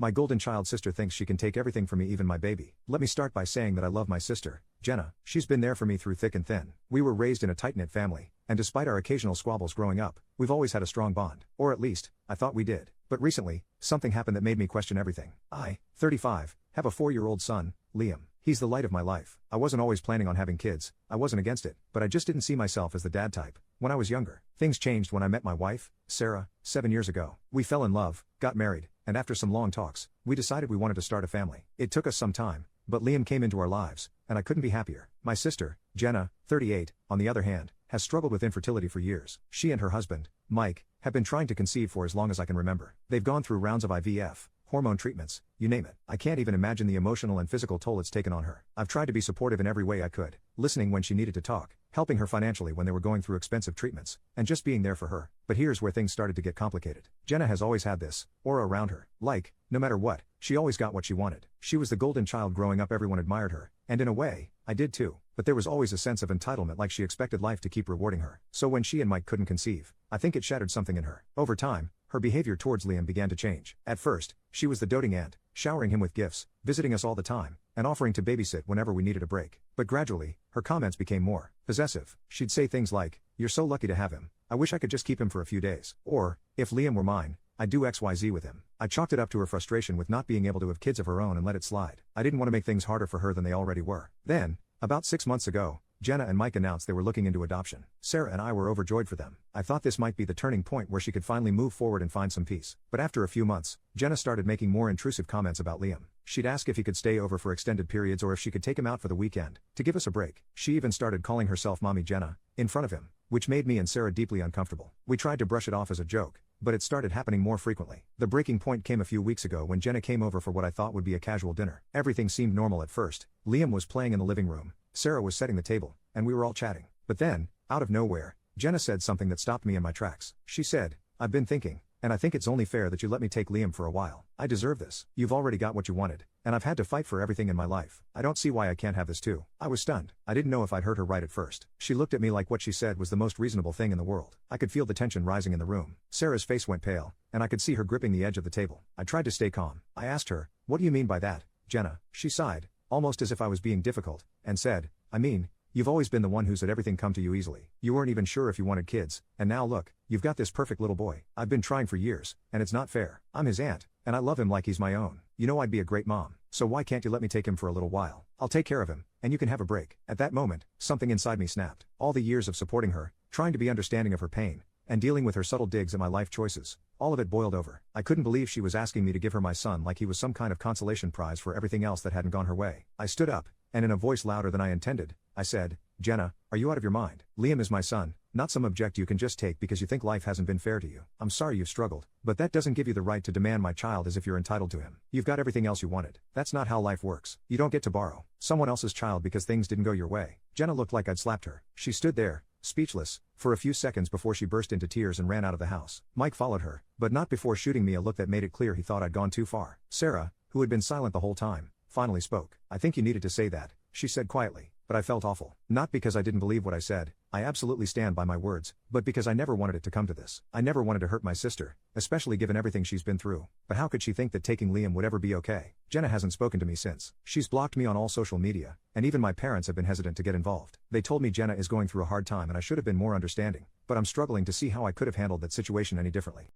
My golden child sister thinks she can take everything from me, even my baby. Let me start by saying that I love my sister, Jenna. She's been there for me through thick and thin. We were raised in a tight-knit family, and despite our occasional squabbles growing up, we've always had a strong bond. Or at least, I thought we did. But recently, something happened that made me question everything. I, 35, have a 4-year-old son, Liam. He's the light of my life. I wasn't always planning on having kids, I wasn't against it, but I just didn't see myself as the dad type. When I was younger, things changed when I met my wife, Sarah, 7 years ago. We fell in love, got married, and after some long talks, we decided we wanted to start a family. It took us some time, but Liam came into our lives, and I couldn't be happier. My sister, Jenna, 38, on the other hand, has struggled with infertility for years. She and her husband, Mike, have been trying to conceive for as long as I can remember. They've gone through rounds of IVF, hormone treatments, you name it. I can't even imagine the emotional and physical toll it's taken on her. I've tried to be supportive in every way I could, listening when she needed to talk, helping her financially when they were going through expensive treatments, and just being there for her. But here's where things started to get complicated. Jenna has always had this aura around her, like, no matter what, she always got what she wanted. She was the golden child growing up, everyone admired her, and in a way, I did too. But there was always a sense of entitlement, like she expected life to keep rewarding her. So when she and Mike couldn't conceive, I think it shattered something in her. Over time, her behavior towards Liam began to change. At first, she was the doting aunt, showering him with gifts, visiting us all the time, and offering to babysit whenever we needed a break. But gradually, her comments became more possessive. She'd say things like, "You're so lucky to have him. I wish I could just keep him for a few days." Or, "If Liam were mine, I'd do XYZ with him." I chalked it up to her frustration with not being able to have kids of her own and let it slide. I didn't want to make things harder for her than they already were. Then, about 6 months ago, Jenna and Mike announced they were looking into adoption. Sarah and I were overjoyed for them. I thought this might be the turning point where she could finally move forward and find some peace. But after a few months, Jenna started making more intrusive comments about Liam. She'd ask if he could stay over for extended periods or if she could take him out for the weekend, to give us a break. She even started calling herself Mommy Jenna, in front of him, which made me and Sarah deeply uncomfortable. We tried to brush it off as a joke, but it started happening more frequently. The breaking point came a few weeks ago when Jenna came over for what I thought would be a casual dinner. Everything seemed normal at first. Liam was playing in the living room, Sarah was setting the table, and we were all chatting. But then, out of nowhere, Jenna said something that stopped me in my tracks. She said, "I've been thinking, and I think it's only fair that you let me take Liam for a while. I deserve this. You've already got what you wanted, and I've had to fight for everything in my life. I don't see why I can't have this too." I was stunned. I didn't know if I'd heard her right at first. She looked at me like what she said was the most reasonable thing in the world. I could feel the tension rising in the room. Sarah's face went pale, and I could see her gripping the edge of the table. I tried to stay calm. I asked her, "What do you mean by that, Jenna?" She sighed, almost as if I was being difficult, and said, "I mean, you've always been the one who's let everything come to you easily. You weren't even sure if you wanted kids, and now look, you've got this perfect little boy. I've been trying for years, and it's not fair. I'm his aunt, and I love him like he's my own. You know I'd be a great mom, so why can't you let me take him for a little while? I'll take care of him, and you can have a break." At that moment, something inside me snapped. All the years of supporting her, trying to be understanding of her pain, and dealing with her subtle digs at my life choices, all of it boiled over. I couldn't believe she was asking me to give her my son like he was some kind of consolation prize for everything else that hadn't gone her way. I stood up, and in a voice louder than I intended, I said, "Jenna, are you out of your mind? Liam is my son, not some object you can just take because you think life hasn't been fair to you. I'm sorry you've struggled, but that doesn't give you the right to demand my child as if you're entitled to him. You've got everything else you wanted. That's not how life works. You don't get to borrow someone else's child because things didn't go your way." Jenna looked like I'd slapped her. She stood there, speechless, for a few seconds before she burst into tears and ran out of the house. Mike followed her, but not before shooting me a look that made it clear he thought I'd gone too far. Sarah, who had been silent the whole time, finally spoke. "I think you needed to say that," she said quietly, "but I felt awful. Not because I didn't believe what I said, I absolutely stand by my words, but because I never wanted it to come to this. I never wanted to hurt my sister, especially given everything she's been through. But how could she think that taking Liam would ever be okay?" Jenna hasn't spoken to me since. She's blocked me on all social media, and even my parents have been hesitant to get involved. They told me Jenna is going through a hard time and I should have been more understanding, but I'm struggling to see how I could have handled that situation any differently.